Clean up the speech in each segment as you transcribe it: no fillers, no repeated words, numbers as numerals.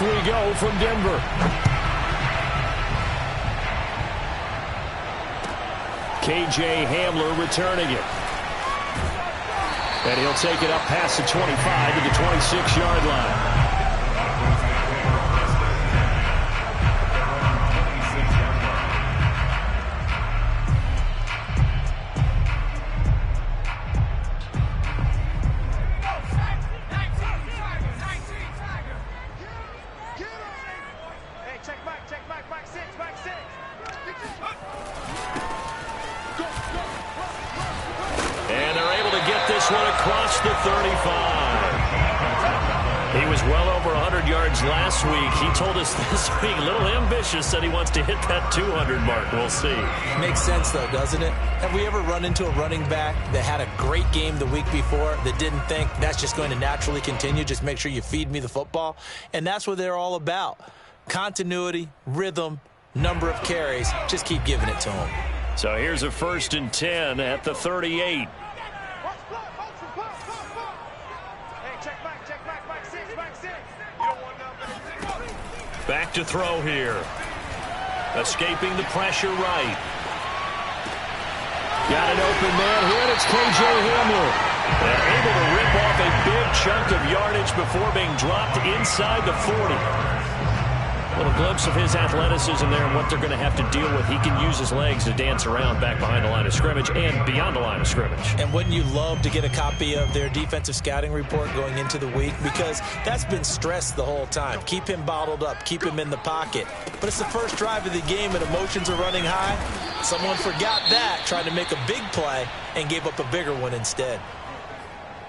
we go from Denver. KJ Hamler returning it. And he'll take it up past the 25 to the 26-yard line. And they're able to get this one across the 35. He was well over 100 yards last week. He told us this week, a little ambitious, that he wants to hit that 200 mark. We'll see. Makes sense, though, doesn't it? Have we ever run into a running back that had a great game the week before that didn't think that's just going to naturally continue? Just make sure you feed me the football. And that's what they're all about. Continuity, rhythm, number of carries. Just keep giving it to him. So here's a 1st and 10 at the 38. Back to throw here. Escaping the pressure right. Got an open man here. It's KJ Hamler. Able to rip off a big chunk of yardage before being dropped inside the 40. A little glimpse of his athleticism there and what they're going to have to deal with. He can use his legs to dance around back behind the line of scrimmage and beyond the line of scrimmage. And wouldn't you love to get a copy of their defensive scouting report going into the week? Because that's been stressed the whole time. Keep him bottled up. Keep him in the pocket. But it's the first drive of the game and emotions are running high. Someone forgot that, tried to make a big play, and gave up a bigger one instead.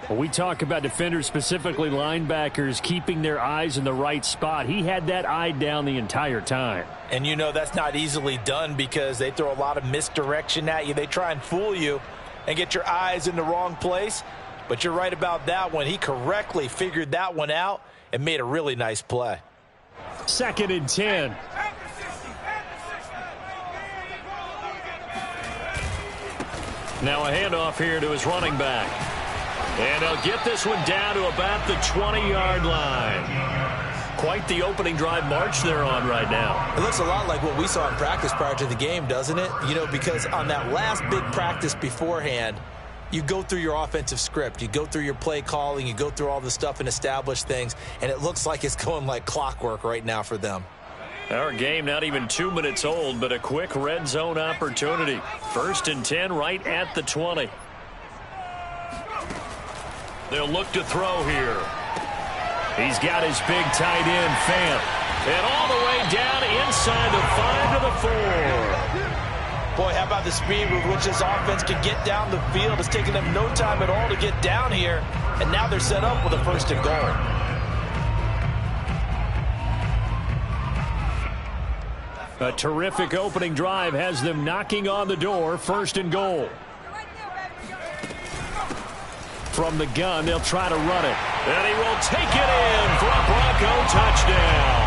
Well, we talk about defenders, specifically linebackers, keeping their eyes in the right spot. He had that eye down the entire time. And you know that's not easily done because they throw a lot of misdirection at you. They try and fool you and get your eyes in the wrong place. But you're right about that one. He correctly figured that one out and made a really nice play. 2nd and 10. Now a handoff here to his running back. And they'll get this one down to about the 20-yard line. Quite the opening drive march they're on right now. It looks a lot like what we saw in practice prior to the game, doesn't it? You know, because on that last big practice beforehand, you go through your offensive script. You go through your play calling. You go through all the stuff and establish things. And it looks like it's going like clockwork right now for them. Our game not even 2 minutes old, but a quick red zone opportunity. 1st and 10 right at the 20. They'll look to throw here. He's got his big tight end, Fant. And all the way down inside the 5 to the 4. Boy, how about the speed with which this offense can get down the field? It's taken them no time at all to get down here. And now they're set up with a 1st and goal. A terrific opening drive has them knocking on the door. 1st and goal. From the gun, they'll try to run it. And he will take it in for a Bronco touchdown.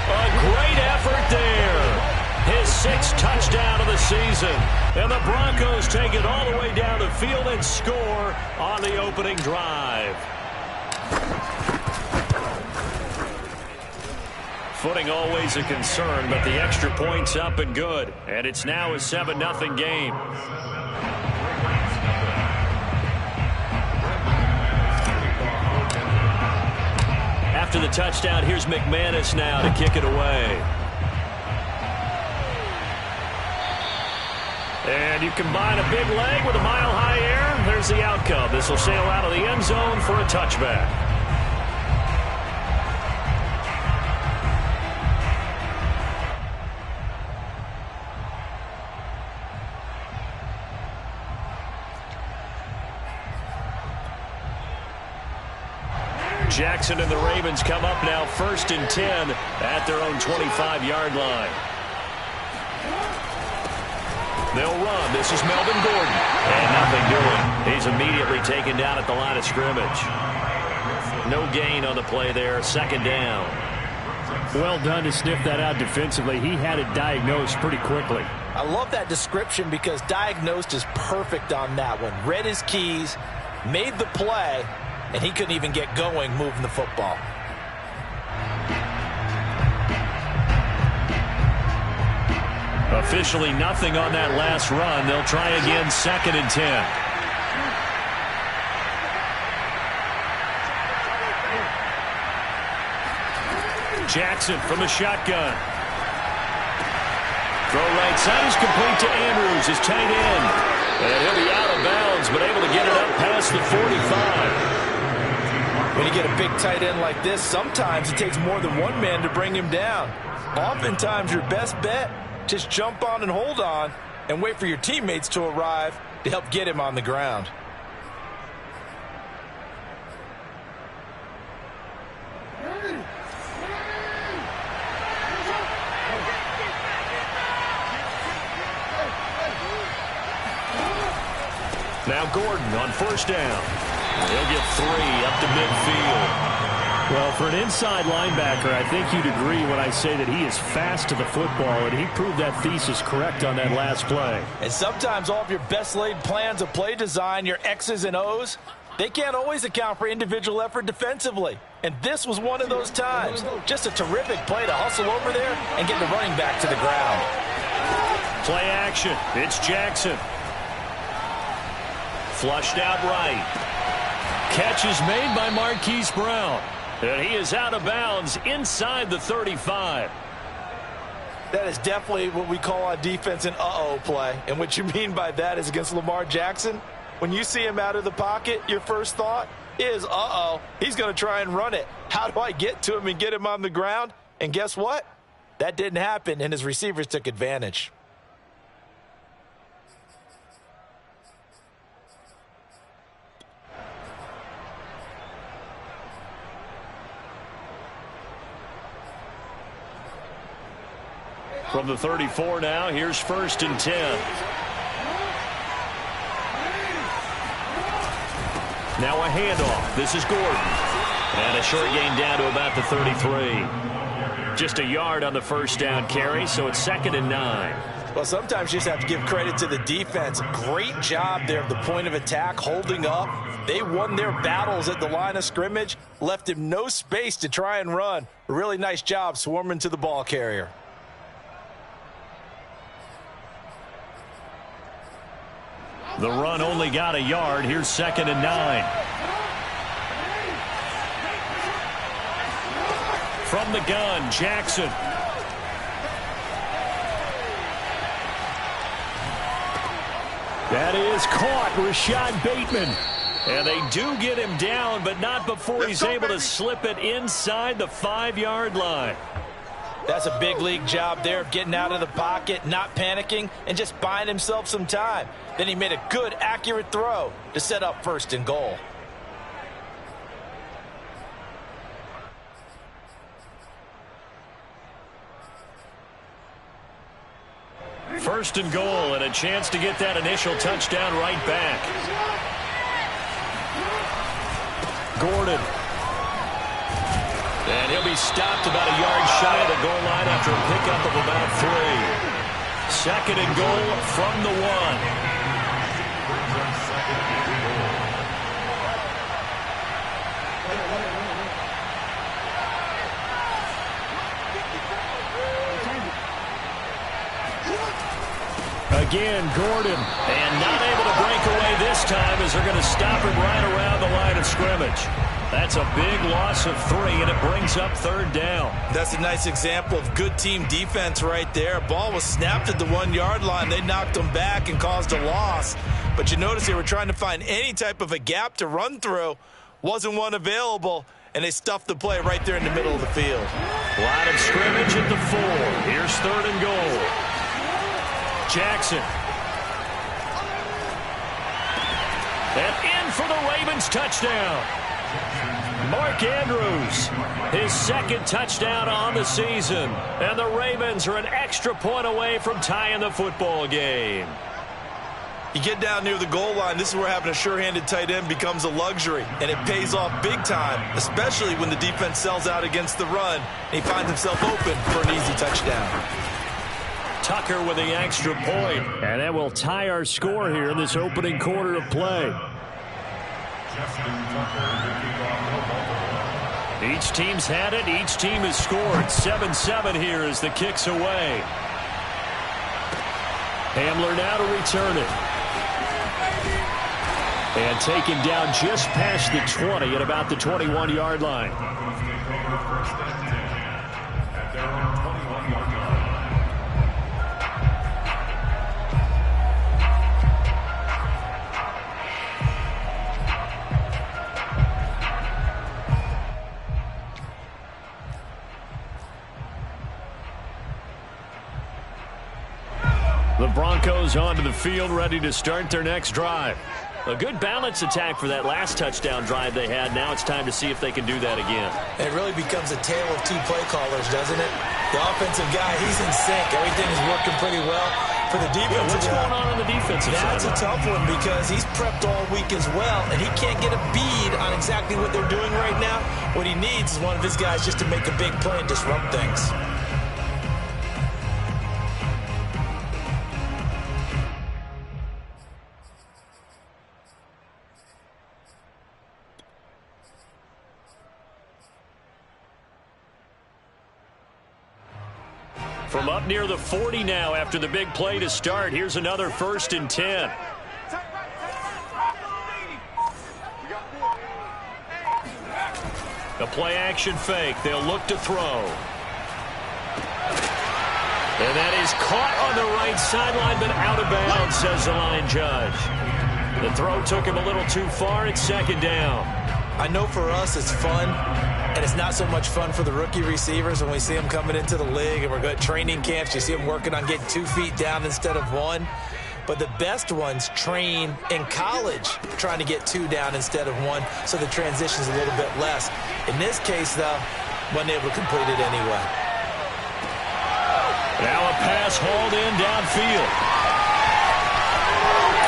A great effort there. His 6th touchdown of the season. And the Broncos take it all the way down the field and score on the opening drive. Footing always a concern, but the extra point's up and good. And it's now a 7-0 game. After the touchdown, here's McManus now to kick it away. And you combine a big leg with a mile-high air, there's the outcome. This will sail out of the end zone for a touchback. Jackson and the Ravens come up now 1st and 10 at their own 25-yard line. They'll run. This is Melvin Gordon. And nothing doing. He's immediately taken down at the line of scrimmage. No gain on the play there. 2nd down. Well done to sniff that out defensively. He had it diagnosed pretty quickly. I love that description because diagnosed is perfect on that one. Read his keys, made the play, and he couldn't even get going moving the football. Officially nothing on that last run. They'll try again, 2nd and 10. Jackson from the shotgun. Throw right side is complete to Andrews, his tight end. And he'll be out of bounds, but able to get it up past the 45. When you get a big tight end like this, sometimes it takes more than one man to bring him down. Oftentimes, your best bet, just jump on and hold on and wait for your teammates to arrive to help get him on the ground. Now Gordon on 1st down. He'll get 3 up to midfield. Well, for an inside linebacker, I think you'd agree when I say that he is fast to the football, and he proved that thesis correct on that last play. And sometimes all of your best laid plans of play design, your X's and O's, they can't always account for individual effort defensively. And this was one of those times. Just a terrific play to hustle over there and get the running back to the ground. Play action. It's Jackson. Flushed out right. Catch is made by Marquise Brown. And he is out of bounds inside the 35. That is definitely what we call on defense an uh-oh play. And what you mean by that is against Lamar Jackson, when you see him out of the pocket, your first thought is, uh-oh, he's going to try and run it. How do I get to him and get him on the ground? And guess what? That didn't happen, and his receivers took advantage. From the 34 now, here's 1st and 10. Now a handoff. This is Gordon. And a short gain down to about the 33. Just a yard on the 1st down carry, so it's 2nd and 9. Well, sometimes you just have to give credit to the defense. Great job there at the point of attack, holding up. They won their battles at the line of scrimmage, left him no space to try and run. A really nice job swarming to the ball carrier. The run only got a yard. Here's 2nd and 9. From the gun, Jackson. That is caught, Rashad Bateman. And they do get him down, but not before he's able to slip it inside the 5-yard line. That's a big league job there of getting out of the pocket, not panicking, and just buying himself some time. Then he made a good, accurate throw to set up 1st and goal. First and goal, and a chance to get that initial touchdown right back. Gordon. And he'll be stopped about a yard shy of the goal line after a pickup of about 3. 2nd and goal from the 1. Again, Gordon, and not able to break away this time as they're going to stop him right around the line of scrimmage. That's a big loss of 3, and it brings up 3rd down. That's a nice example of good team defense right there. Ball was snapped at the 1-yard line. They knocked him back and caused a loss. But you notice they were trying to find any type of a gap to run through. Wasn't one available, and they stuffed the play right there in the middle of the field. Line of scrimmage at the 4. Here's 3rd and goal. Jackson. And in for the Ravens touchdown. Mark Andrews, his 2nd touchdown on the season. And the Ravens are an extra point away from tying the football game. You get down near the goal line, this is where having a sure-handed tight end becomes a luxury. And it pays off big time, especially when the defense sells out against the run. And he finds himself open for an easy touchdown. Tucker with the extra point. And that will tie our score here in this opening quarter of play. Each team's had it. Each team has scored. 7-7 here as the kick's away. Hamler now to return it. And taken down just past the 20 at about the 21-yard line. The Broncos onto the field, ready to start their next drive. A good balance attack for that last touchdown drive they had. Now it's time to see if they can do that again. It really becomes a tale of two play callers, doesn't it? The offensive guy, he's in sync. Everything is working pretty well. For the defense, what's going on the defensive side? That's a tough one because he's prepped all week as well, and he can't get a bead on exactly what they're doing right now. What he needs is one of his guys just to make a big play and disrupt things. From up near the 40 now after the big play to start. Here's another 1st and 10. The play action fake. They'll look to throw. And that is caught on the right sideline, but out of bounds, says the line judge. The throw took him a little too far. It's 2nd down. I know for us it's fun, and it's not so much fun for the rookie receivers when we see them coming into the league and we're going to training camps. You see them working on getting 2 feet down instead of 1. But the best ones train in college trying to get 2 down instead of 1, so the transition's a little bit less. In this case, though, wasn't able to complete it anyway. Now a pass hauled in downfield.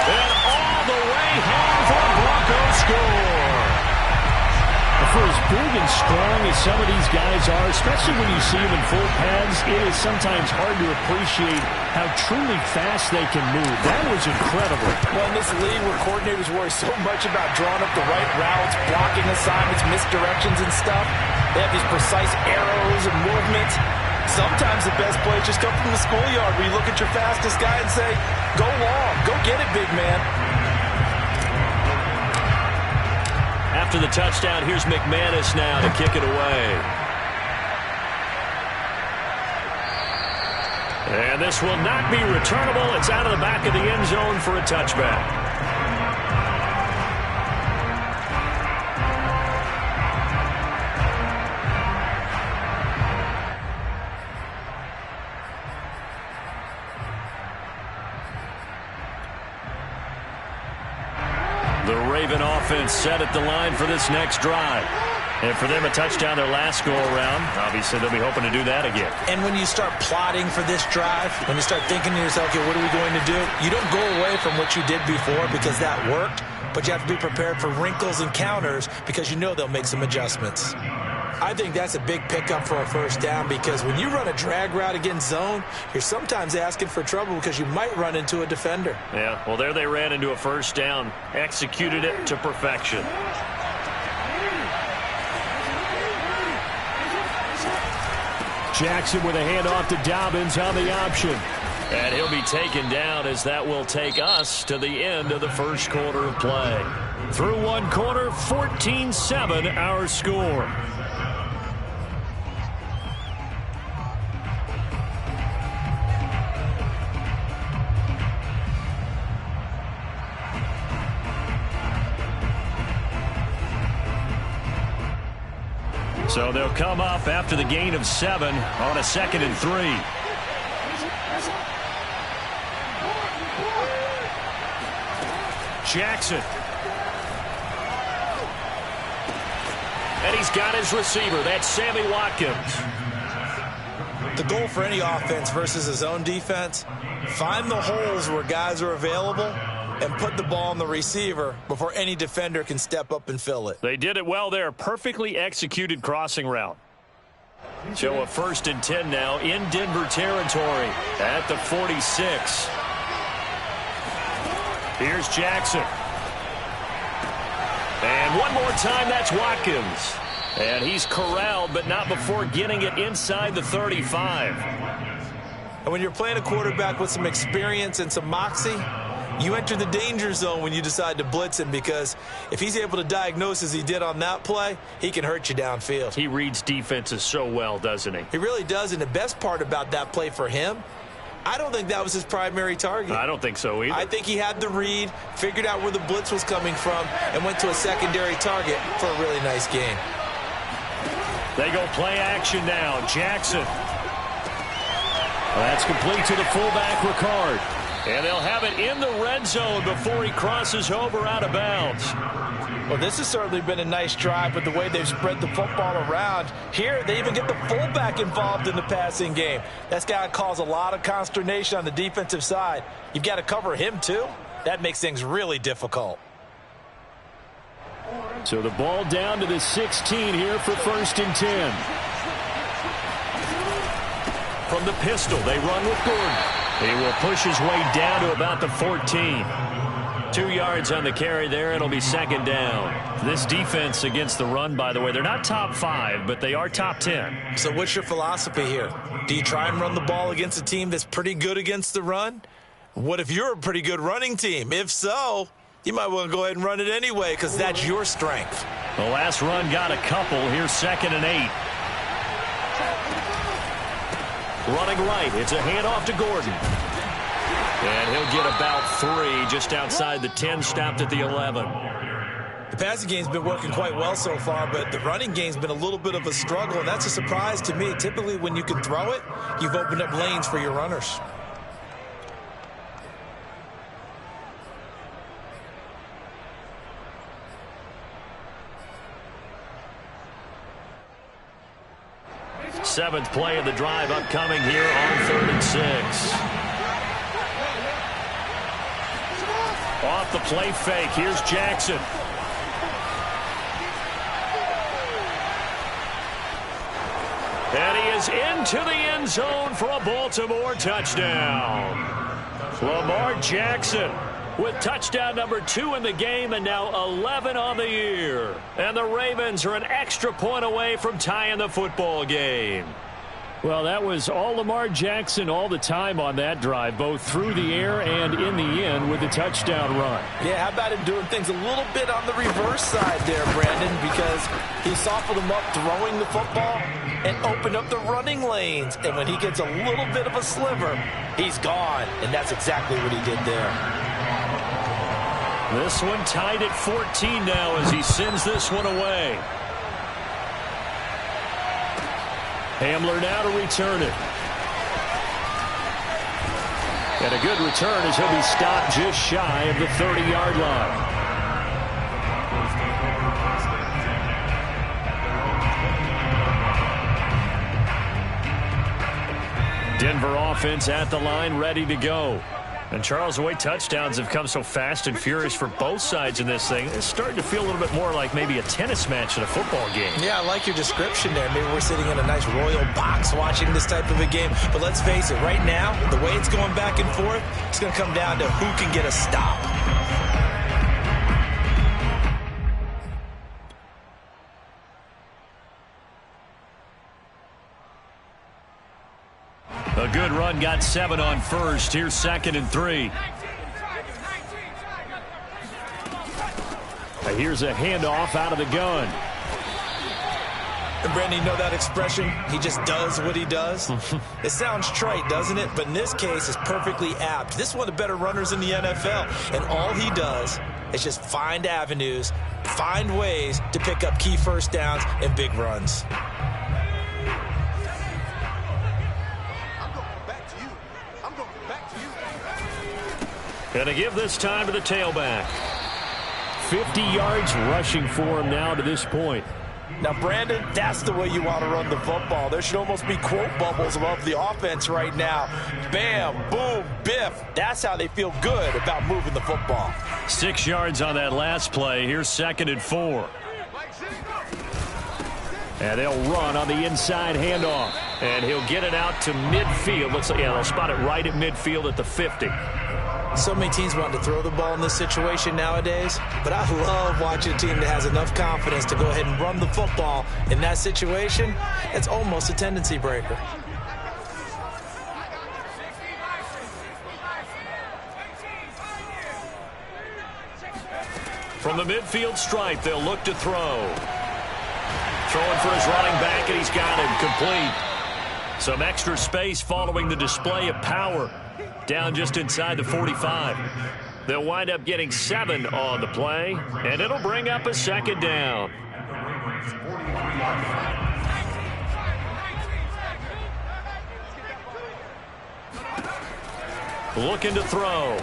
And all the way home for a Broncos score. For as big and strong as some of these guys are, especially when you see them in full pads, it is sometimes hard to appreciate how truly fast they can move. That was incredible. Well, in this league where coordinators worry so much about drawing up the right routes, blocking assignments, misdirections and stuff, they have these precise arrows and movements. Sometimes the best plays just come from the schoolyard where you look at your fastest guy and say, go long, go get it, big man. After the touchdown, here's McManus now to kick it away. And this will not be returnable. It's out of the back of the end zone for a touchback. The Raven offense set at the line for this next drive. And for them, a touchdown their last go-around. Obviously, they'll be hoping to do that again. And when you start plotting for this drive, when you start thinking to yourself, okay, what are we going to do? You don't go away from what you did before because that worked, but you have to be prepared for wrinkles and counters because you know they'll make some adjustments. I think that's a big pickup for a 1st down because when you run a drag route against zone, you're sometimes asking for trouble because you might run into a defender. Yeah, well, there they ran into a 1st down, executed it to perfection. Jackson with a handoff to Dobbins on the option. And he'll be taken down as that will take us to the end of the 1st quarter of play. Through 1 quarter, 14-7 our score. So they'll come up after the gain of 7 on a 2nd and 3. Jackson. And he's got his receiver. That's Sammy Watkins. The goal for any offense versus his own defense, find the holes where guys are available and put the ball on the receiver before any defender can step up and fill it. They did it well there. Perfectly executed crossing route. So a 1st and 10 now in Denver territory at the 46. Here's Jackson. And one more time, that's Watkins. And he's corralled, but not before getting it inside the 35. And when you're playing a quarterback with some experience and some moxie, you enter the danger zone when you decide to blitz him, because if he's able to diagnose as he did on that play, he can hurt you downfield. He reads defenses so well, doesn't he? He really does, and the best part about that play for him, I don't think that was his primary target. I don't think so either. I think he had the read, figured out where the blitz was coming from, and went to a secondary target for a really nice gain. They go play action now. Jackson. That's complete to the fullback, Ricard. And they'll have it in the red zone before he crosses over out of bounds. Well, this has certainly been a nice drive with the way they've spread the football around. Here, they even get the fullback involved in the passing game. That's got to cause a lot of consternation on the defensive side. You've got to cover him, too. That makes things really difficult. So the ball down to the 16 here for 1st and 10. From the pistol, they run with Gordon. He will push his way down to about the 14. 2 yards on the carry there. It'll be 2nd down. This defense against the run, by the way, they're not top 5, but they are top 10. So what's your philosophy here? Do you try and run the ball against a team that's pretty good against the run? What if you're a pretty good running team? If so, you might want to go ahead and run it anyway, because that's your strength. The last run got a couple. Here's 2nd and 8. Running right. It's a handoff to Gordon. And he'll get about 3 just outside the 10, stopped at the 11. The passing game's been working quite well so far, but the running game's been a little bit of a struggle, and that's a surprise to me. Typically, when you can throw it, you've opened up lanes for your runners. Seventh play of the drive upcoming here on 3rd and 6. Off the play fake. Here's Jackson. And he is into the end zone for a Baltimore touchdown. Lamar Jackson with touchdown number 2 in the game, and now 11 on the year. And the Ravens are an extra point away from tying the football game. Well, that was all Lamar Jackson all the time on that drive, both through the air and in the end with the touchdown run. Yeah, how about him doing things a little bit on the reverse side there, Brandon, because he softened him up throwing the football and opened up the running lanes. And when he gets a little bit of a sliver, he's gone. And that's exactly what he did there. This one tied at 14 now as he sends this one away. Hamler now to return it. And a good return as he'll be stopped just shy of the 30-yard line. Denver offense at the line, ready to go. And Charles, the way touchdowns have come so fast and furious for both sides in this thing, it's starting to feel a little bit more like maybe a tennis match in a football game. Yeah, I like your description there. Maybe we're sitting in a nice royal box watching this type of a game. But let's face it, right now, the way it's going back and forth, it's going to come down to who can get a stop. A good run, got 7 on first. Here's 2nd and 3. Here's a handoff out of the gun. And Brandon, you know that expression? He just does what he does. It sounds trite, doesn't it? But in this case, it's perfectly apt. This is one of the better runners in the NFL. And all he does is just find avenues, find ways to pick up key first downs and big runs. Going to give this time to the tailback. 50 yards rushing for him now to this point. Now, Brandon, that's the way you want to run the football. There should almost be quote bubbles above the offense right now. Bam, boom, biff. That's how they feel good about moving the football. 6 yards on that last play. Here's 2nd and 4. And they'll run on the inside handoff. And he'll get it out to midfield. Looks like, yeah, they'll spot it right at midfield at the 50. So many teams want to throw the ball in this situation nowadays, but I love watching a team that has enough confidence to go ahead and run the football in that situation. It's almost a tendency breaker. From the midfield stripe, they'll look to throw. Throwing for his running back, and he's got him complete. Some extra space following the display of power. Down just inside the 45. They'll wind up getting 7 on the play, and it'll bring up a second down. Looking to throw.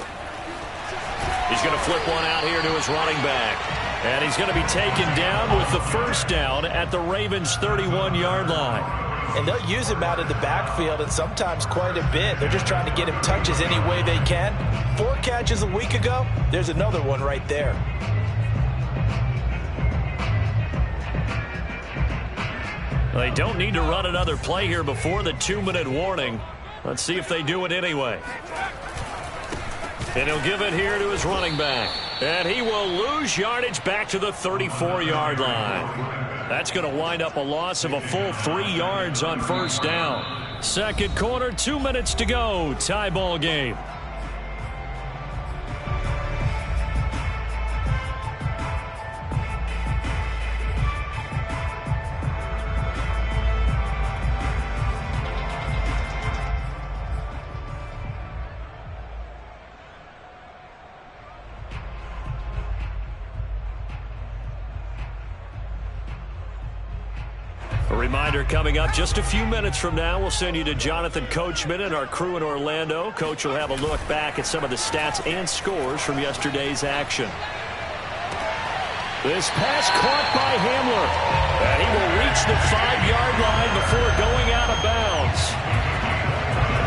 He's going to flip one out here to his running back. And he's going to be taken down with the first down at the Ravens' 31-yard line. And they'll use him out in the backfield, and sometimes quite a bit. They're just trying to get him touches any way they can. 4 catches a week ago. There's another one right there. They don't need to run another play here before the 2-minute warning. Let's see if they do it anyway. And he'll give it here to his running back. And he will lose yardage back to the 34-yard line. That's going to wind up a loss of a full 3 yards on first down. Second quarter, 2 minutes to go. Tie ball game. A reminder coming up just a few minutes from now, we'll send you to Jonathan Coachman and our crew in Orlando. Coach will have a look back at some of the stats and scores from yesterday's action. This pass caught by Hamler. And he will reach the 5-yard line before going out of bounds.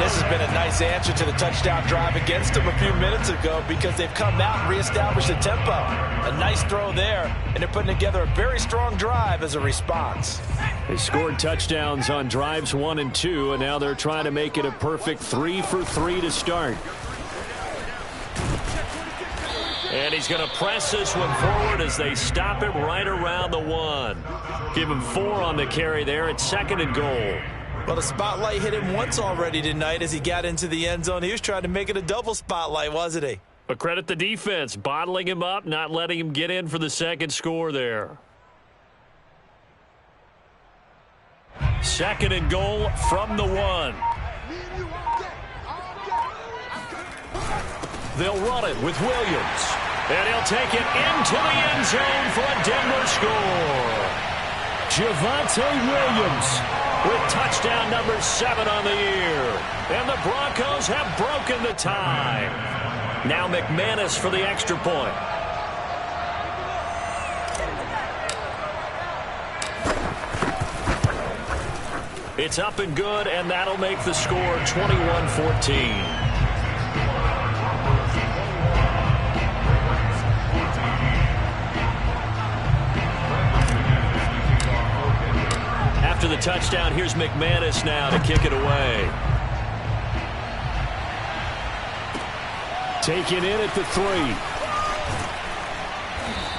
This has been a nice answer to the touchdown drive against them a few minutes ago because they've come out and reestablished the tempo. A nice throw there, and they're putting together a very strong drive as a response. They scored touchdowns on drives 1 and 2, and now they're trying to make it a perfect 3 for 3 to start. And he's going to press this one forward as they stop him right around the 1. Give him 4 on the carry there at 2nd and goal. Well, the spotlight hit him once already tonight as he got into the end zone. He was trying to make it a double spotlight, wasn't he? But credit the defense, bottling him up, not letting him get in for the second score there. 2nd and goal from the 1. They'll run it with Williams. And he'll take it into the end zone for a Denver score. Javonte Williams with touchdown number 7 on the year. And the Broncos have broken the tie. Now McManus for the extra point. It's up and good, and that'll make the score 21-14. After the touchdown, here's McManus now to kick it away. Taken in at the 3.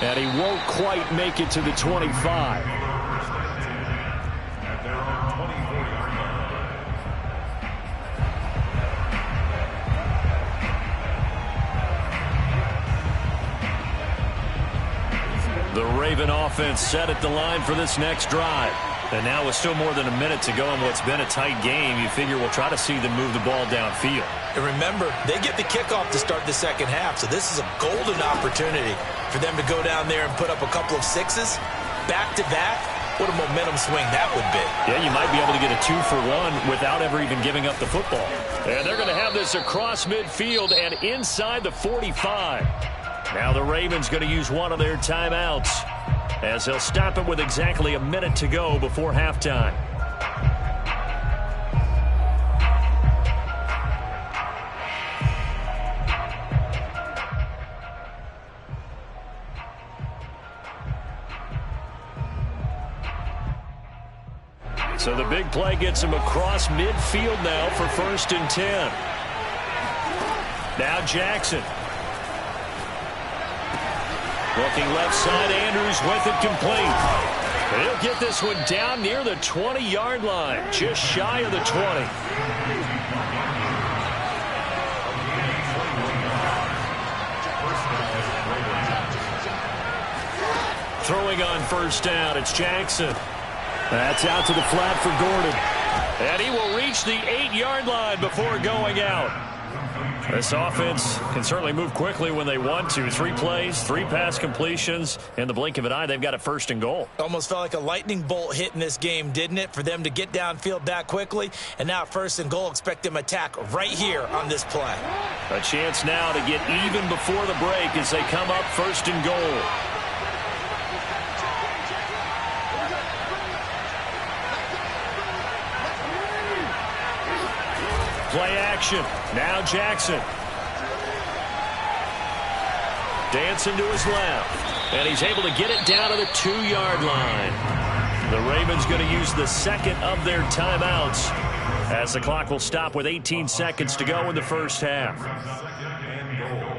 And he won't quite make it to the 25. The Raven offense set at the line for this next drive. And now with still more than a minute to go in what's been a tight game, you figure we'll try to see them move the ball downfield. And remember, they get the kickoff to start the second half, so this is a golden opportunity for them to go down there and put up a couple of 6s back-to-back. What a momentum swing that would be. Yeah, you might be able to get a 2 for 1 without ever even giving up the football. And they're going to have this across midfield and inside the 45. Now the Ravens going to use one of their timeouts, as they'll stop it with exactly a minute to go before halftime. So the big play gets him across midfield now for 1st and 10. Now Jackson. Looking left side, Andrews with it complete. He'll get this one down near the 20-yard line, just shy of the 20. Throwing on first down, it's Jackson. That's out to the flat for Gordon. And he will reach the 8-yard line before going out. This offense can certainly move quickly when they want to. 3 plays, 3 pass completions. In the blink of an eye, they've got a 1st and goal. Almost felt like a lightning bolt hit in this game, didn't it? For them to get downfield that quickly. And now 1st and goal, expect them to attack right here on this play. A chance now to get even before the break as they come up 1st and goal. Play action. Now Jackson. Dancing to his left. And he's able to get it down to the 2-yard line. The Ravens going to use the second of their timeouts as the clock will stop with 18 seconds to go in the first half. Second and goal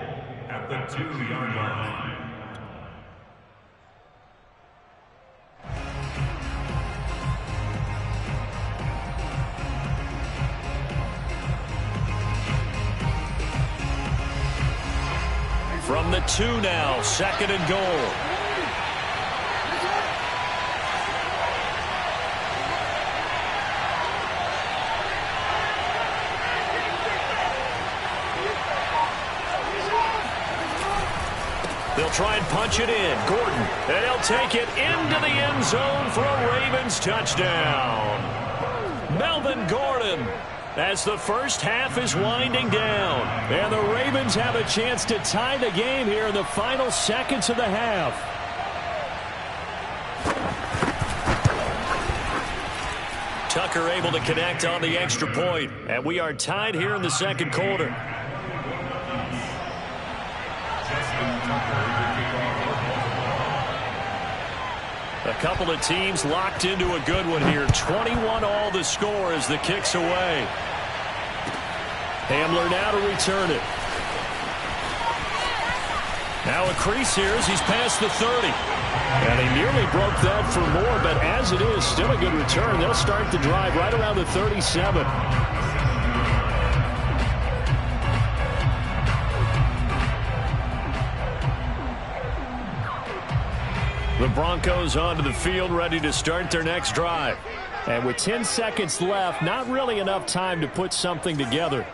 at the 2-yard line. From the 2 now, 2nd and goal. They'll try and punch it in. Gordon, and he'll take it into the end zone for a Ravens touchdown. Melvin Gordon, as the first half is winding down. And the Ravens have a chance to tie the game here in the final seconds of the half. Tucker able to connect on the extra point. And we are tied here in the second quarter. A couple of teams locked into a good one here. 21 all the score as the kick's away. Hamler now to return it. Now a crease here as he's past the 30. And he nearly broke that for more, but as it is, still a good return. They'll start the drive right around the 37. The Broncos onto the field, ready to start their next drive. And with 10 seconds left, not really enough time to put something together.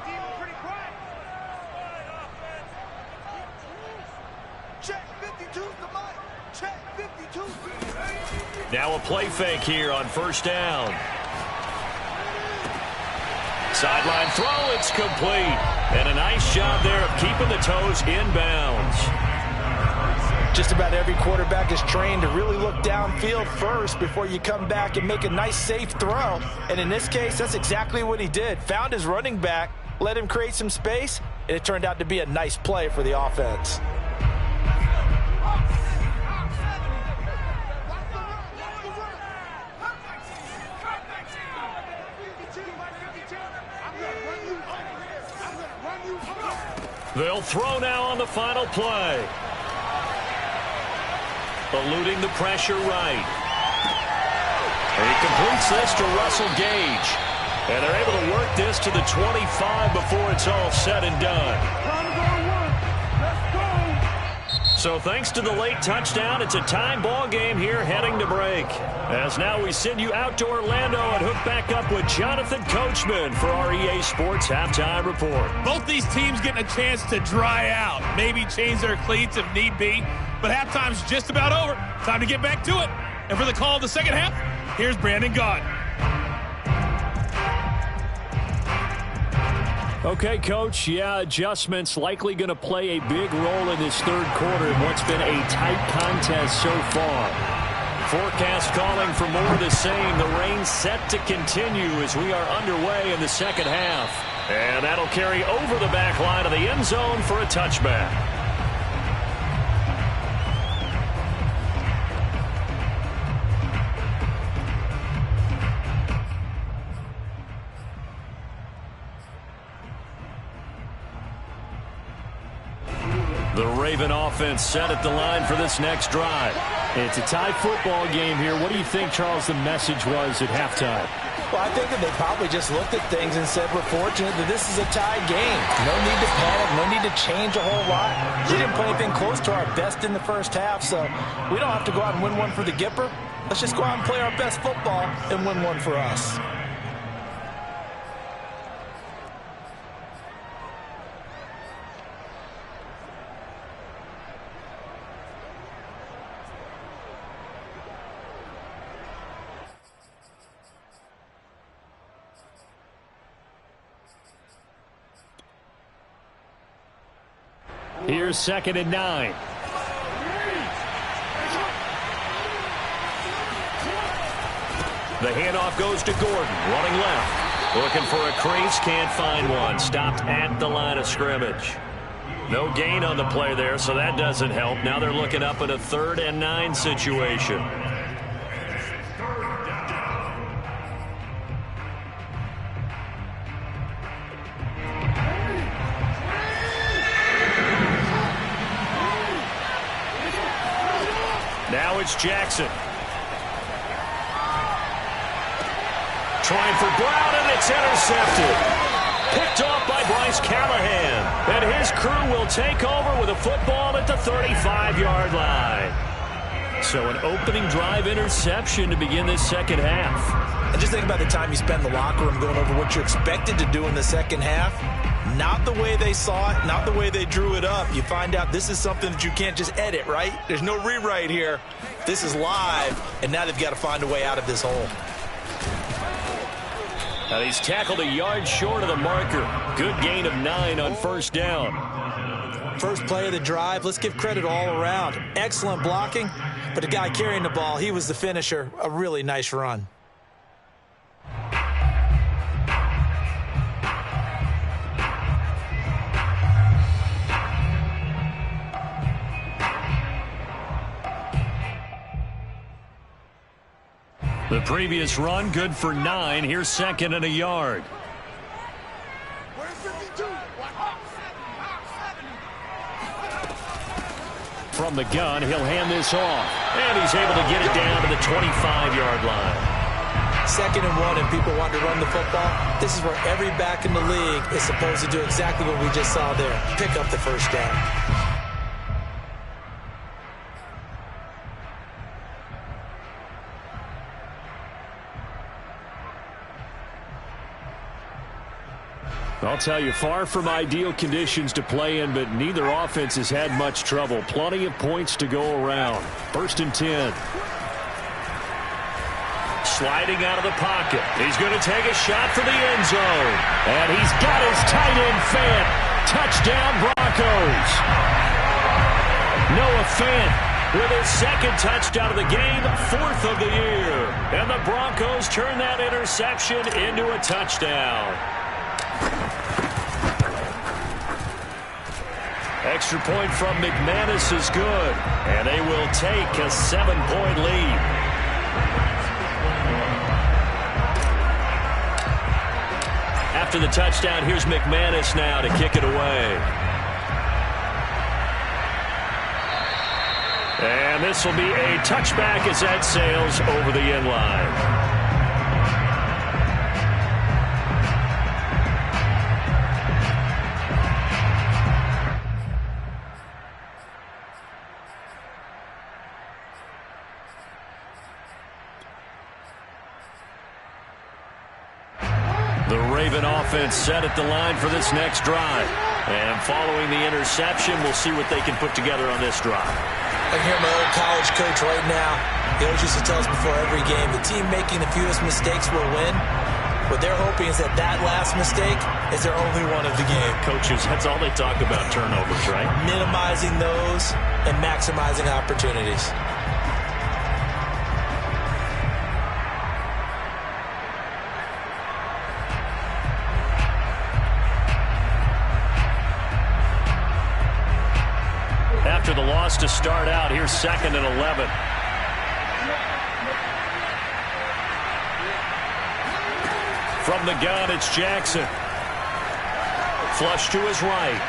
Now a play fake here on first down. Sideline throw, it's complete. And a nice job there of keeping the toes inbounds. Just about every quarterback is trained to really look downfield first before you come back and make a nice, safe throw. And in this case, that's exactly what he did. Found his running back, let him create some space, and it turned out to be a nice play for the offense. They'll throw now on the final play. Eluding the pressure right. And he completes this to Russell Gage. And they're able to work this to the 25 before it's all said and done. So thanks to the late touchdown, it's a tie ball game here heading to break. As now we send you out to Orlando and hook back up with Jonathan Coachman for our EA Sports Halftime Report. Both these teams getting a chance to dry out, maybe change their cleats if need be. But halftime's just about over. Time to get back to it. And for the call of the second half, here's Brandon Gaudin. Okay, Coach. Yeah, adjustments likely going to play a big role in this third quarter in what's been a tight contest so far. Forecast calling for more of the same. The rain set to continue as we are underway in the second half. And that'll carry over the back line of the end zone for a touchback. The Raven offense set at the line for this next drive. It's a tie football game here. What do you think, Charles, the message was at halftime? Well, I think that they probably just looked at things and said, we're fortunate that this is a tied game. No need to panic, no need to change a whole lot. We didn't play anything close to our best in the first half, so we don't have to go out and win one for the Gipper. Let's just go out and play our best football and win one for us. Here's 2nd and 9. The handoff goes to Gordon, running left. Looking for a crease, can't find one. Stopped at the line of scrimmage. No gain on the play there, so that doesn't help. Now they're looking up at a 3rd and 9 situation. Now it's Jackson. Trying for Brown, and it's intercepted. Picked off by Bryce Callahan. And his crew will take over with a football at the 35-yard line. So an opening drive interception to begin this second half. And just think about the time you spend in the locker room going over what you're expected to do in the second half. Not the way they saw it, not the way they drew it up. You find out this is something that you can't just edit, right? There's no rewrite here. This is live, and now they've got to find a way out of this hole. Now he's tackled a yard short of the marker. Good gain of 9 on 1st down. First play of the drive, let's give credit all around. Excellent blocking, but the guy carrying the ball, he was the finisher. A really nice run. The previous run, good for 9. Here's 2nd and a yard. From the gun, he'll hand this off. And he's able to get it down to the 25-yard line. 2nd and 1, and people want to run the football. This is where every back in the league is supposed to do exactly what we just saw there. Pick up the 1st down. I'll tell you, far from ideal conditions to play in, but neither offense has had much trouble. Plenty of points to go around. 1st and 10. Sliding out of the pocket. He's going to take a shot for the end zone. And he's got his tight end Fant. Touchdown, Broncos. Noah Fant with his 2nd touchdown of the game, 4th of the year. And the Broncos turn that interception into a touchdown. Extra point from McManus is good, and they will take a 7-point lead. After the touchdown, here's McManus now to kick it away. And this will be a touchback as that sails over the end line. The Raven offense set at the line for this next drive. And following the interception, we'll see what they can put together on this drive. I can hear my old college coach right now. He always used to tell us before every game, the team making the fewest mistakes will win. What they're hoping is that that last mistake is their only one of the game. Coaches, that's all they talk about, turnovers, right? Minimizing those and maximizing opportunities. After the loss to start out, here's 2nd and 11. From the gun, it's Jackson. Flush to his right.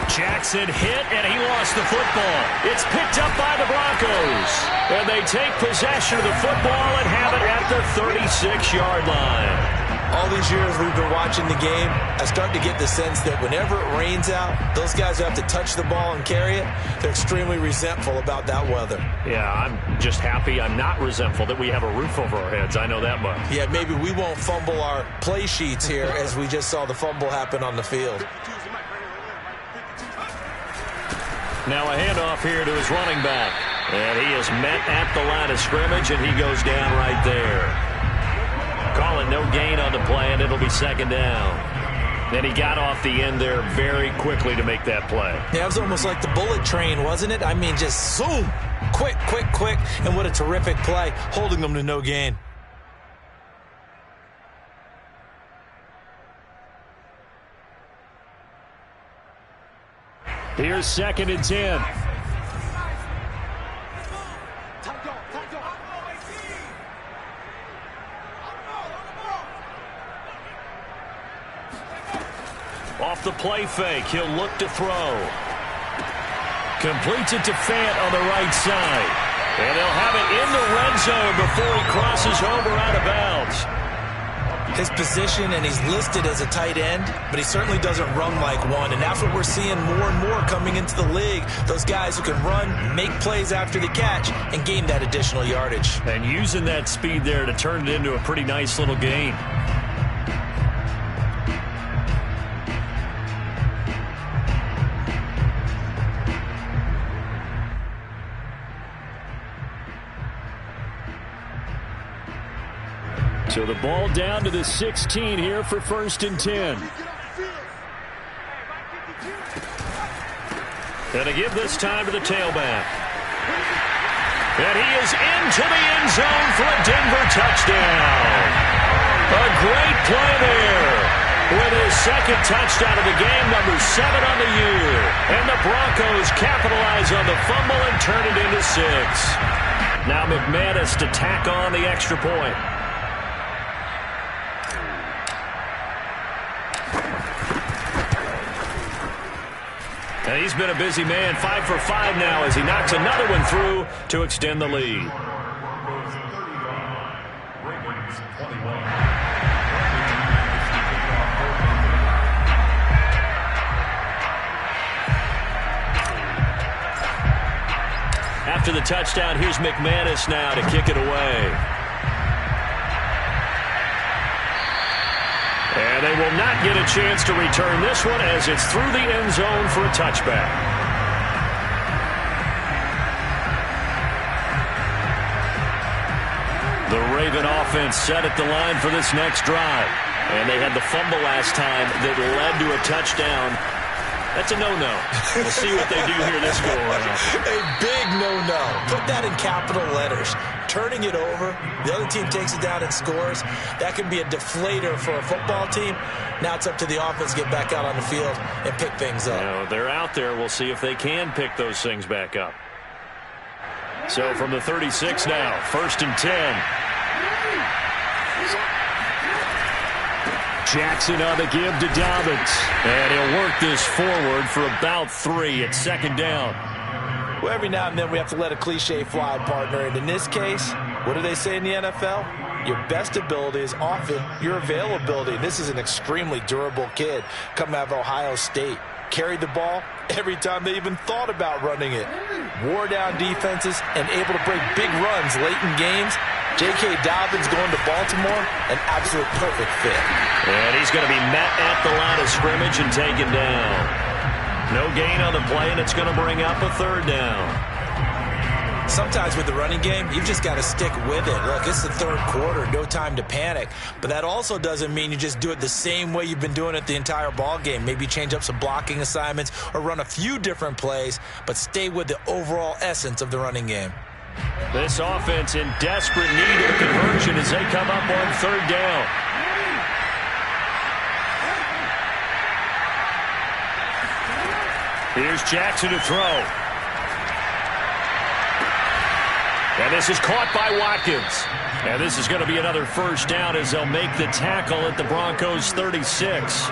Jackson hit, and he lost the football. It's picked up by the Broncos. And they take possession of the football and have it at the 36-yard line. All these years we've been watching the game, I start to get the sense that whenever it rains out, those guys who have to touch the ball and carry it, they're extremely resentful about that weather. Yeah, I'm just happy I'm not resentful that we have a roof over our heads. I know that much. Yeah, maybe we won't fumble our play sheets here as we just saw the fumble happen on the field. Now a handoff here to his running back. And he is met at the line of scrimmage, and he goes down right there. Calling no gain on the play, and it'll be second down. And he got off the end there very quickly to make that play. Yeah, it was almost like the bullet train, wasn't it? I mean, just zoom, quick, quick, quick, and what a terrific play, holding them to no gain. Here's 2nd and 10. Off the play fake, he'll look to throw. Completes it to Fant on the right side. And they'll have it in the red zone before he crosses over out of bounds. His position, and he's listed as a tight end, but he certainly doesn't run like one, and that's what we're seeing more and more coming into the league. Those guys who can run, make plays after the catch, and gain that additional yardage. And using that speed there to turn it into a pretty nice little gain. So the ball down to the 16 here for 1st and 10. And to give this time to the tailback. And he is into the end zone for a Denver touchdown. A great play there. With his 2nd touchdown of the game, number 7 on the year. And the Broncos capitalize on the fumble and turn it into 6. Now McManus to tack on the extra point. And he's been a busy man, 5 for 5 now as he knocks another one through to extend the lead. After the touchdown, here's McManus now to kick it away. And they will not get a chance to return this one as it's through the end zone for a touchback. The Raven offense set at the line for this next drive. And they had the fumble last time that led to a touchdown. That's a no-no. We'll see what they do here this go-around. A big no-no. Put that in capital letters. Turning it over, the other team takes it down and scores. That can be a deflator for a football team. Now it's up to the offense to get back out on the field and pick things up. You know, they're out there. We'll see if they can pick those things back up. So from the 36 now, 1st and 10. Jackson on the give to Dobbins. And he'll work this forward for about 3 at 2nd down. Well, every now and then we have to let a cliche fly, partner. And in this case, what do they say in the NFL? Your best ability is often your availability. This is an extremely durable kid coming out of Ohio State. Carried the ball every time they even thought about running it. Wore down defenses and able to break big runs late in games. J.K. Dobbins going to Baltimore, an absolute perfect fit. And he's going to be met at the line of scrimmage and taken down. No gain on the play, and it's going to bring up a 3rd down. Sometimes with the running game, you've just got to stick with it. Look, it's the 3rd quarter, no time to panic. But that also doesn't mean you just do it the same way you've been doing it the entire ball game. Maybe change up some blocking assignments or run a few different plays, but stay with the overall essence of the running game. This offense in desperate need of a conversion as they come up on 3rd down. Here's Jackson to throw. And this is caught by Watkins. And this is going to be another 1st down as they'll make the tackle at the Broncos 36.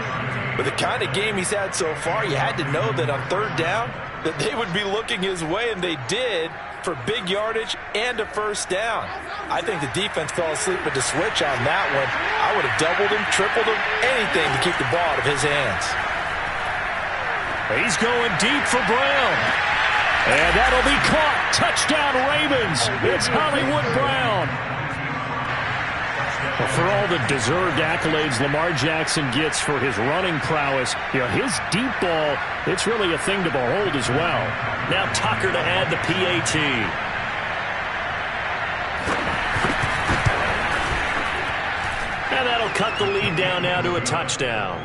With the kind of game he's had so far, you had to know that on third down that they would be looking his way, and they did, for big yardage and a first down. I think the defense fell asleep at the switch on that one. I would have doubled him, tripled him, anything to keep the ball out of his hands. He's going deep for Brown. And that'll be caught. Touchdown Ravens. It's Hollywood Brown. Well, for all the deserved accolades Lamar Jackson gets for his running prowess, his deep ball, it's really a thing to behold as well. Now Tucker to add the PAT. And that'll cut the lead down now to a touchdown.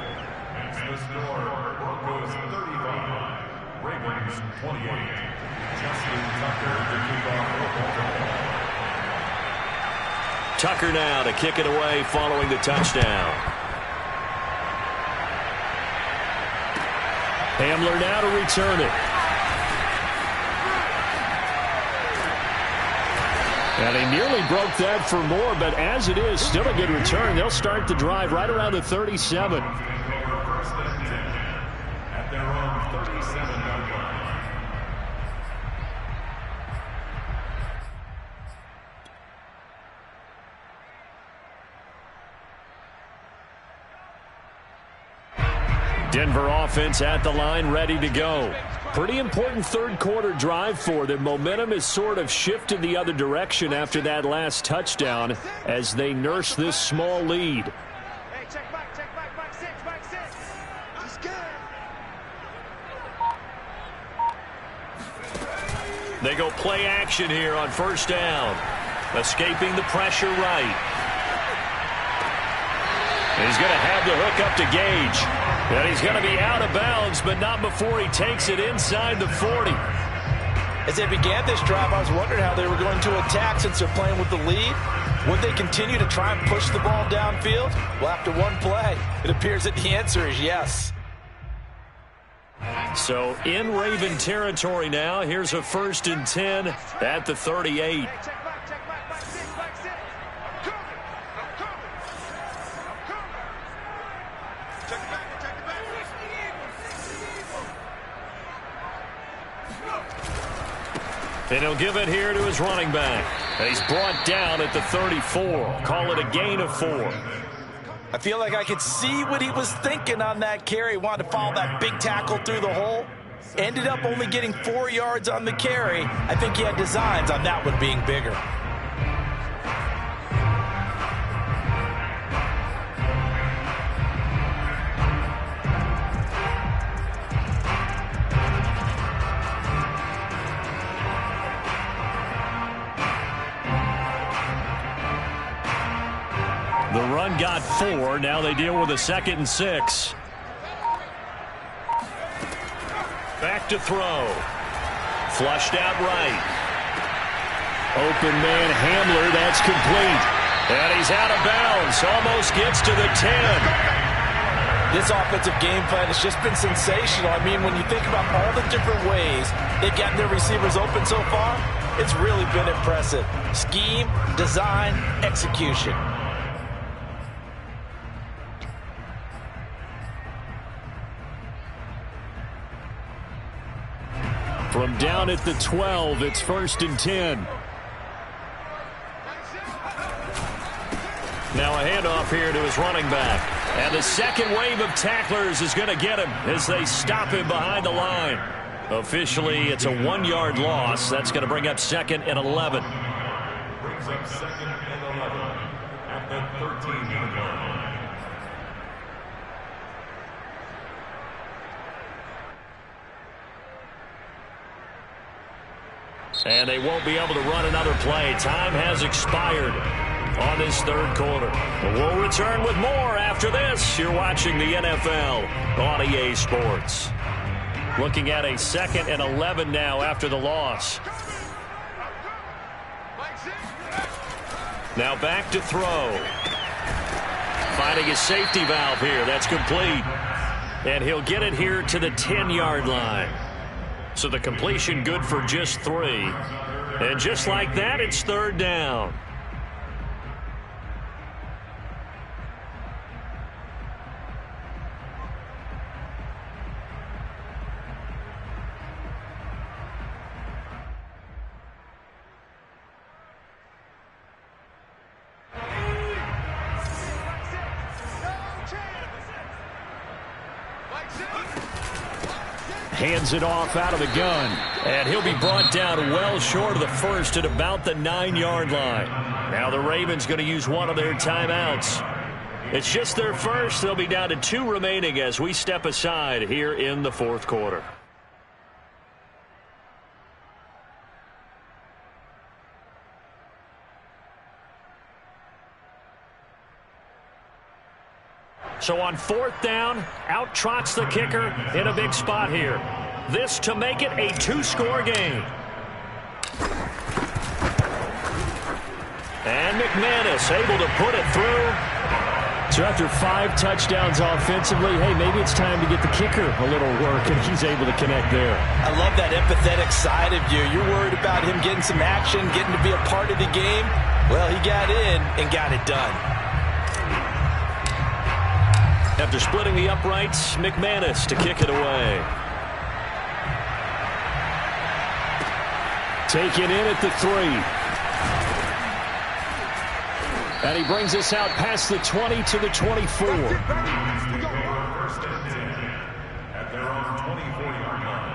That's the score. Broncos 35, Ravens 28. Justin Tucker to kick off football. Tucker now to kick it away following the touchdown. Hamler now to return it. And he nearly broke that for more, but as it is, still a good return. They'll start the drive right around the 37. At their own 37-yard line. Denver offense at the line, ready to go. Pretty important third quarter drive for them. Momentum has sort of shifted the other direction after that last touchdown as they nurse this small lead. Hey, check back six. Let's go. They go play action here on first down. Escaping the pressure right. He's going to have the hook up to Gage. And he's going to be out of bounds, but not before he takes it inside the 40. As they began this drive, I was wondering how they were going to attack since they're playing with the lead. Would they continue to try and push the ball downfield? Well, after one play, it appears that the answer is yes. So in Raven territory now, here's a 1st and 10 at the 38. And he'll give it here to his running back. And he's brought down at the 34. Call it a gain of 4. I feel like I could see what he was thinking on that carry. Wanted to follow that big tackle through the hole. Ended up only getting 4 yards on the carry. I think he had designs on that one being bigger. The run got 4. Now they deal with a 2nd and 6. Back to throw. Flushed out right. Open man Hamler. That's complete. And he's out of bounds. Almost gets to the 10. This offensive game plan has just been sensational. I mean, when you think about all the different ways they've gotten their receivers open so far, it's really been impressive. Scheme, design, execution. From down at the 12, it's 1st and 10. Now a handoff here to his running back. And the second wave of tacklers is going to get him as they stop him behind the line. Officially, it's a 1-yard loss. That's going to bring up 2nd and 11. Brings up 2nd and 11 at the 13-yard line. And they won't be able to run another play. Time has expired on this third quarter. We'll return with more after this. You're watching the NFL on EA Sports. Looking at a 2nd and 11 now after the loss. Now back to throw. Finding a safety valve here. That's complete. And he'll get it here to the 10-yard line. So the completion good for just 3. And just like that, it's 3rd down. Hands it off out of the gun. And he'll be brought down well short of the first at about the 9-yard line. Now the Ravens going to use one of their timeouts. It's just their first. They'll be down to 2 remaining as we step aside here in the fourth quarter. So on 4th down, out trots the kicker in a big spot here. This to make it a 2-score game. And McManus able to put it through. So after 5 touchdowns offensively, hey, maybe it's time to get the kicker a little work, and he's able to connect there. I love that empathetic side of you. You're worried about him getting some action, getting to be a part of the game. Well, he got in and got it done. After splitting the uprights, McManus to kick it away. Taken in at the 3. And he brings us out past the 20 to the 24. First and 10 at their own 24-yard line.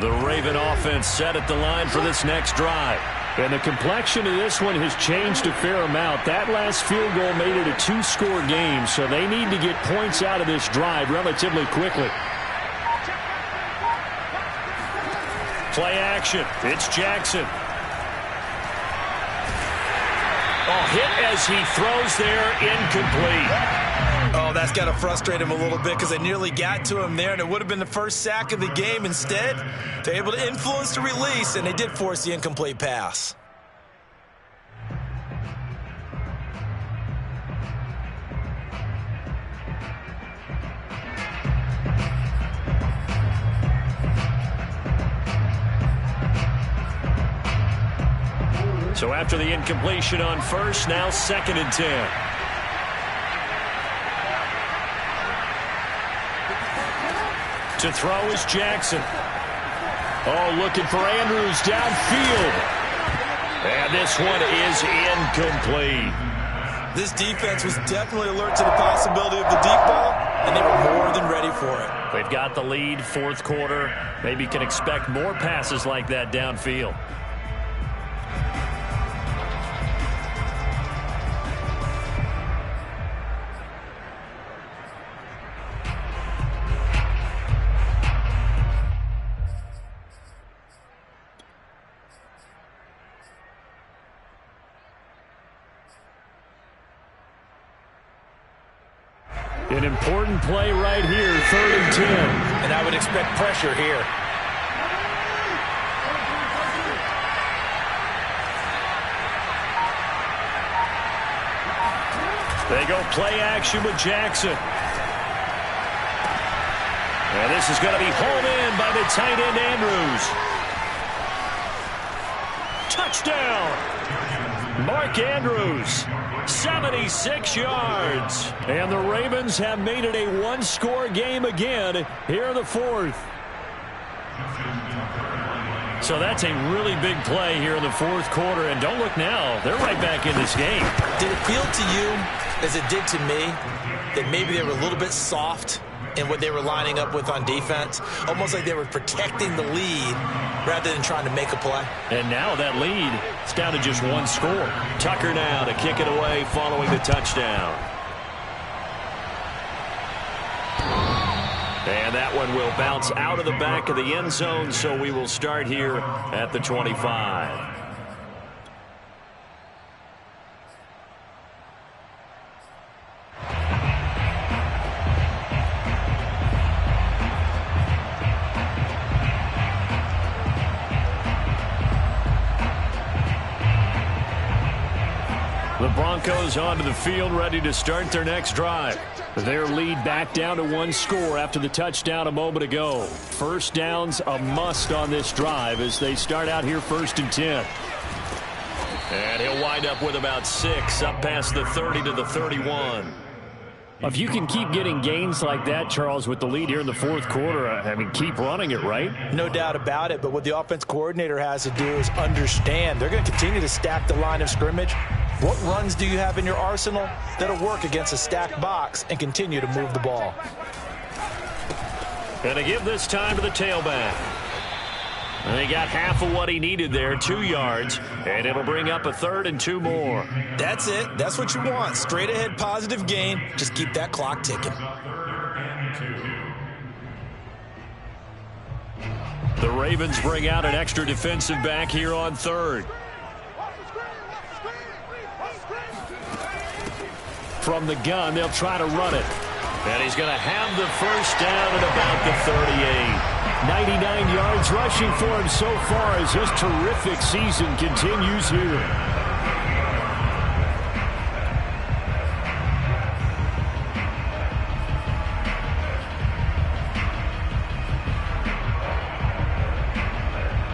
The Raven offense set at the line for this next drive. And the complexion of this one has changed a fair amount. That last field goal made it a 2-score game, so they need to get points out of this drive relatively quickly. Play action. It's Jackson. Oh, hit as he throws there, incomplete. Oh, that's got to frustrate him a little bit because they nearly got to him there, and it would have been the first sack of the game. Instead, they're able to influence the release, and they did force the incomplete pass. So after the incompletion on first, now 2nd and 10. To throw is Jackson. Oh, looking for Andrews downfield. And this one is incomplete. This defense was definitely alert to the possibility of the deep ball, and they were more than ready for it. They've got the lead, 4th quarter. Maybe can expect more passes like that downfield. An important play right here, 3rd and 10. And I would expect pressure here. They go play action with Jackson. And this is going to be hauled in by the tight end, Andrews. Touchdown! Mark Andrews. 76 yards. And the Ravens have made it a 1-score game again here in the 4th. So that's a really big play here in the 4th quarter. And don't look now. They're right back in this game. Did it feel to you, as it did to me, that maybe they were a little bit soft in what they were lining up with on defense? Almost like they were protecting the lead rather than trying to make a play. And now that lead, it's down to just 1 score. Tucker now to kick it away following the touchdown. And that one will bounce out of the back of the end zone, so we will start here at the 25. Broncos onto the field, ready to start their next drive. Their lead back down to 1 score after the touchdown a moment ago. First down's a must on this drive as they start out here 1st and 10. And he'll wind up with about 6, up past the 30 to the 31. If you can keep getting gains like that, Charles, with the lead here in the 4th quarter, I mean, keep running it, right? No doubt about it, but what the offense coordinator has to do is understand they're going to continue to stack the line of scrimmage. What runs do you have in your arsenal that'll work against a stacked box and continue to move the ball? And to give this time to the tailback. And he got half of what he needed there, 2 yards, and it'll bring up a 3rd and 2 more. That's it. That's what you want. Straight ahead positive gain. Just keep that clock ticking. The Ravens bring out an extra defensive back here on 3rd. From the gun, they'll try to run it. And he's going to have the first down at about the 38. 99 yards rushing for him so far as this terrific season continues here.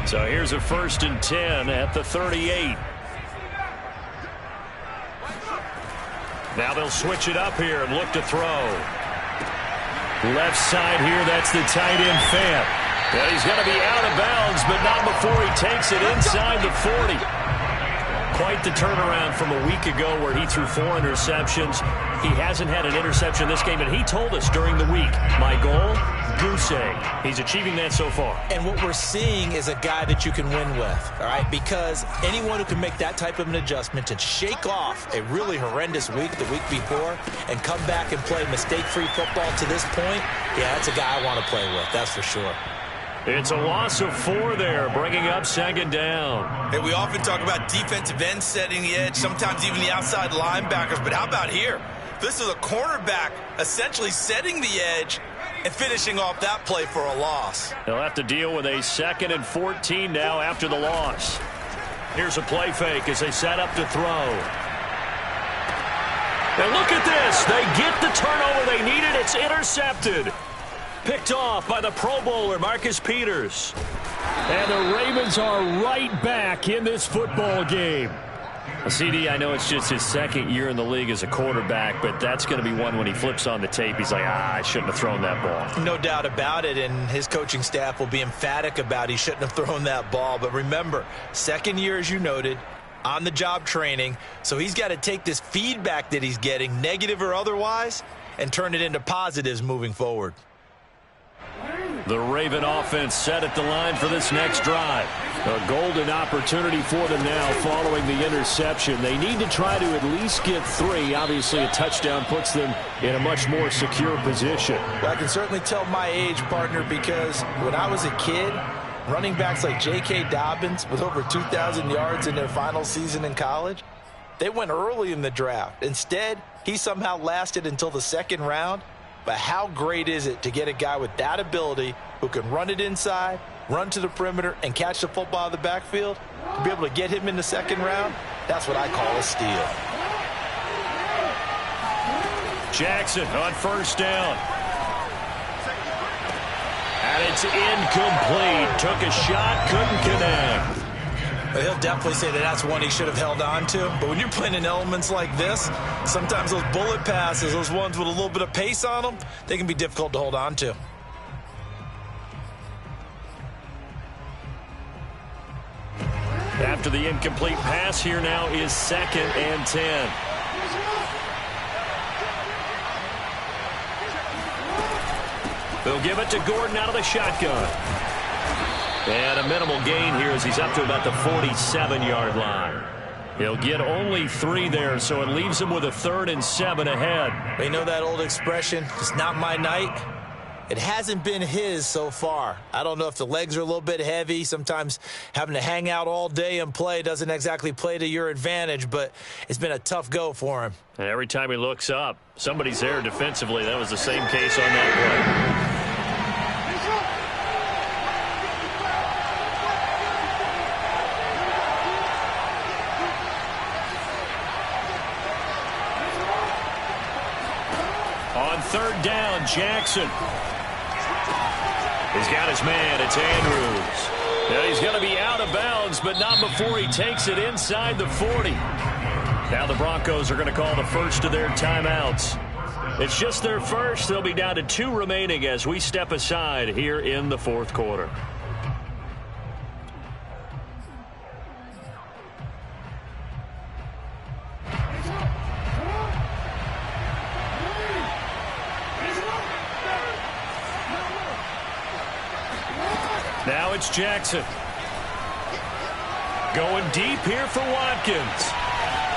So here's a 1st and 10 at the 38. Now they'll switch it up here and look to throw. Left side here, that's the tight end Fant. And he's going to be out of bounds, but not before he takes it inside the 40. Quite the turnaround from a week ago where he threw 4 interceptions. He hasn't had an interception this game, and he told us during the week, my goal, goose egg. He's achieving that so far. And what we're seeing is a guy that you can win with, all right? Because anyone who can make that type of an adjustment and shake off a really horrendous week the week before and come back and play mistake-free football to this point, yeah, that's a guy I want to play with, that's for sure. It's a loss of 4 there, bringing up 2nd down. Hey, we often talk about defensive ends setting the edge, sometimes even the outside linebackers, but how about here? This is a cornerback essentially setting the edge and finishing off that play for a loss. They'll have to deal with a 2nd and 14 now after the loss. Here's a play fake as they set up to throw. And look at this. They get the turnover they needed. It's intercepted. Picked off by the Pro Bowler, Marcus Peters. And the Ravens are right back in this football game. CD, I know it's just his 2nd year in the league as a quarterback, but that's going to be one when he flips on the tape. He's like, I shouldn't have thrown that ball. No doubt about it, and his coaching staff will be emphatic about he shouldn't have thrown that ball. But remember, 2nd year, as you noted, on-the-job training, so he's got to take this feedback that he's getting, negative or otherwise, and turn it into positives moving forward. The Raven offense set at the line for this next drive. A golden opportunity for them now following the interception. They need to try to at least get 3. Obviously, a touchdown puts them in a much more secure position. Well, I can certainly tell my age, partner, because when I was a kid, running backs like J.K. Dobbins with over 2,000 yards in their final season in college, they went early in the draft. Instead, he somehow lasted until the 2nd round. But how great is it to get a guy with that ability who can run it inside, run to the perimeter, and catch the football out of the backfield? To be able to get him in the 2nd round, that's what I call a steal. Jackson on 1st down. And it's incomplete. Took a shot, couldn't connect. But he'll definitely say that that's one he should have held on to. But when you're playing in elements like this, sometimes those bullet passes, those ones with a little bit of pace on them, they can be difficult to hold on to. After the incomplete pass, here now is 2nd and 10. They'll give it to Gordon out of the shotgun. And a minimal gain here as he's up to about the 47-yard line. He'll get only 3 there, so it leaves him with a 3rd and 7 ahead. They know that old expression, it's not my night. It hasn't been his so far. I don't know if the legs are a little bit heavy. Sometimes having to hang out all day and play doesn't exactly play to your advantage, but it's been a tough go for him. And every time he looks up, somebody's there defensively. That was the same case on that play. third down. Jackson. He's got his man. It's Andrews. And he's going to be out of bounds, but not before he takes it inside the 40. Now the Broncos are going to call the first of their timeouts. It's just their first. They'll be down to 2 remaining as we step aside here in the fourth quarter. Now it's Jackson. Going deep here for Watkins.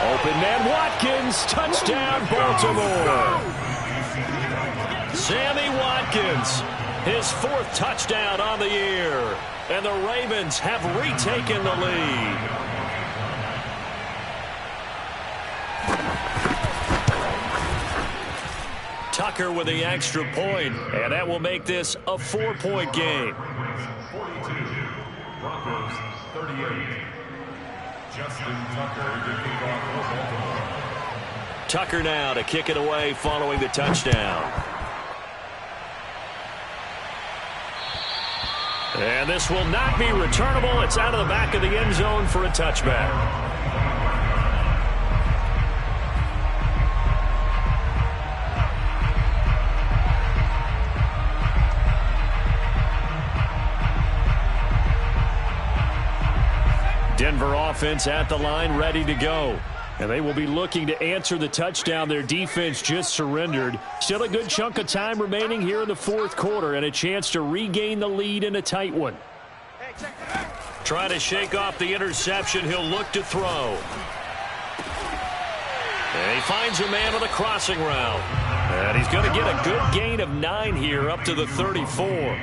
Open man Watkins. Touchdown Baltimore. Sammy Watkins. His 4th touchdown on the year. And the Ravens have retaken the lead. Tucker with the extra point. And that will make this a 4-point game. 42. Broncos 38. Justin Tucker to kick off for Baltimore. Tucker now to kick it away following the touchdown. And this will not be returnable. It's out of the back of the end zone for a touchback. Denver offense at the line, ready to go. And they will be looking to answer the touchdown their defense just surrendered. Still a good chunk of time remaining here in the fourth quarter and a chance to regain the lead in a tight one. Trying to shake off the interception. He'll look to throw. And he finds a man with a crossing route. And he's going to get a good gain of 9 here up to the 34.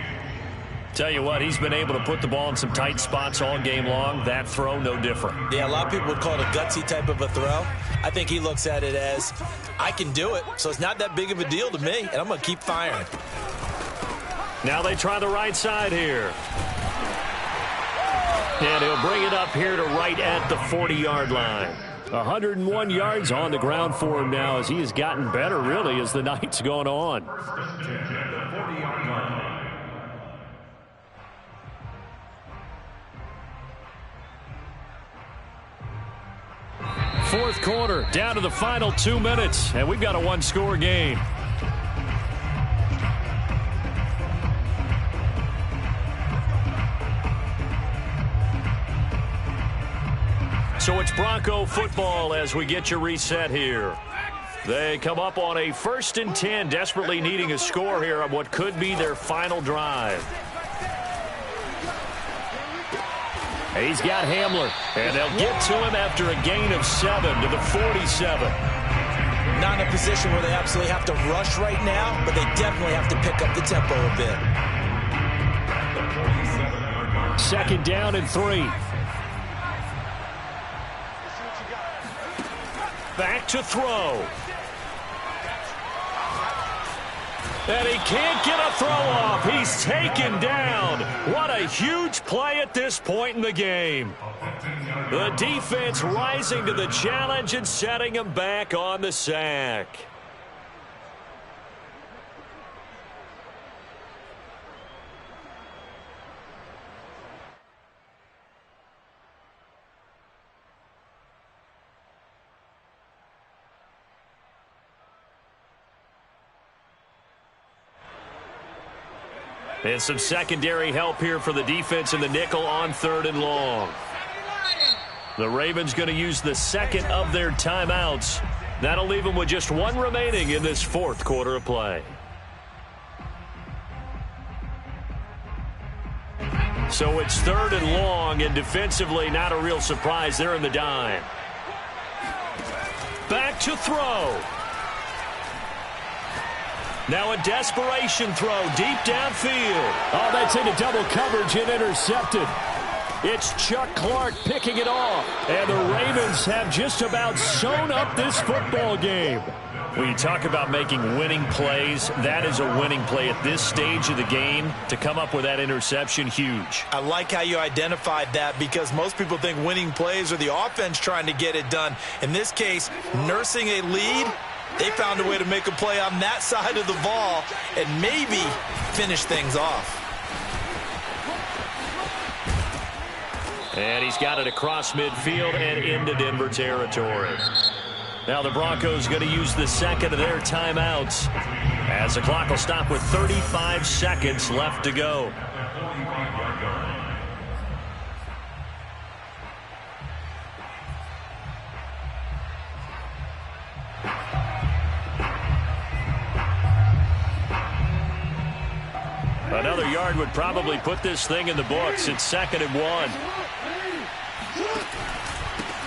Tell you what, he's been able to put the ball in some tight spots all game long. That throw, no different. Yeah, a lot of people would call it a gutsy type of a throw. I think he looks at it as, I can do it, so it's not that big of a deal to me, and I'm going to keep firing. Now they try the right side here. And he'll bring it up here to right at the 40-yard line. 101 yards on the ground for him now as he has gotten better, really, as the night's gone on. Fourth quarter, down to the final 2 minutes, and we've got a one-score game. So it's Bronco football as we get you reset here. They come up on a 1st and 10, desperately needing a score here on what could be their final drive. He's got Hamler, and they'll get to him after a gain of 7 to the 47. Not in a position where they absolutely have to rush right now, but they definitely have to pick up the tempo a bit. 2nd down and 3. Back to throw. And he can't get a throw off. He's taken down. What a huge play at this point in the game. The defense rising to the challenge and setting him back on the sack. And some secondary help here for the defense in the nickel on 3rd and long. The Ravens going to use the 2nd of their timeouts. That'll leave them with just 1 remaining in this 4th quarter of play. So it's 3rd and long, and defensively not a real surprise. They're in the dime. Back to throw. Now a desperation throw deep downfield. Oh, that's into double coverage and intercepted. It's Chuck Clark picking it off. And the Ravens have just about sewn up this football game. When you talk about making winning plays, that is a winning play at this stage of the game. To come up with that interception, huge. I like how you identified that because most people think winning plays are the offense trying to get it done. In this case, nursing a lead They found a way to make a play on that side of the ball and maybe finish things off. And he's got it across midfield and into Denver territory. Now the Broncos going to use the second of their timeouts as the clock will stop with 35 seconds left to go. Another yard would probably put this thing in the books. It's 2nd and 1.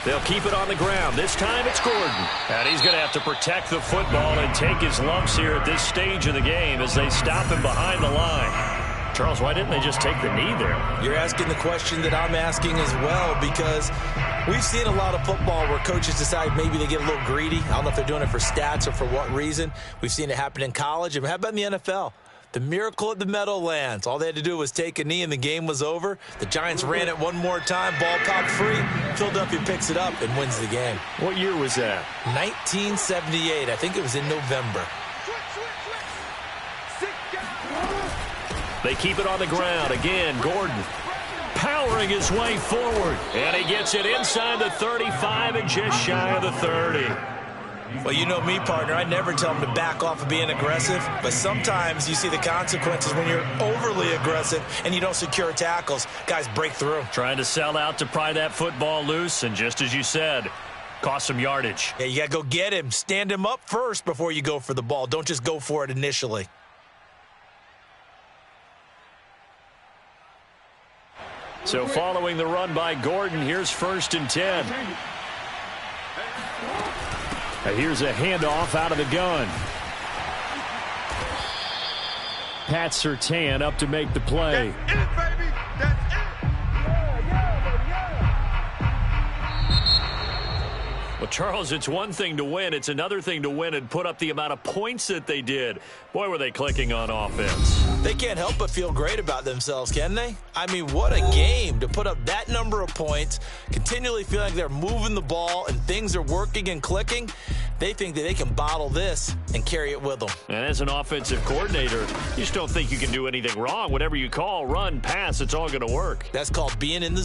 They'll keep it on the ground. This time it's Gordon. And he's going to have to protect the football and take his lumps here at this stage of the game as they stop him behind the line. Charles, why didn't they just take the knee there? You're asking the question that I'm asking as well, because we've seen a lot of football where coaches decide maybe they get a little greedy. I don't know if they're doing it for stats or for what reason. We've seen it happen in college. And how about in the NFL? The miracle at the Meadowlands. All they had to do was take a knee and the game was over. The Giants ran it one more time. Ball popped free. Philadelphia picks it up and wins the game. What year was that? 1978. I think it was in November. They keep it on the ground. Again, Gordon powering his way forward. And he gets it inside the 35 and just shy of the 30. Well, you know me, partner. I never tell them to back off of being aggressive, but sometimes you see the consequences when you're overly aggressive and you don't secure tackles. Guys break through. Trying to sell out to pry that football loose, and just as you said, cost some yardage. Yeah, you got to go get him. Stand him up first before you go for the ball. Don't just go for it initially. So following the run by Gordon, here's 1st and 10. Here's a handoff out of the gun. Pat Surtain up to make the play. That's it, baby. That's it. Well, Charles, it's one thing to win. It's another thing to win and put up the amount of points that they did. Boy, were they clicking on offense. They can't help but feel great about themselves, can they? I mean, what a game to put up that number of points, continually feeling like they're moving the ball and things are working and clicking. They think that they can bottle this and carry it with them. And as an offensive coordinator, you just don't think you can do anything wrong. Whatever you call, run, pass, it's all going to work. That's called being in the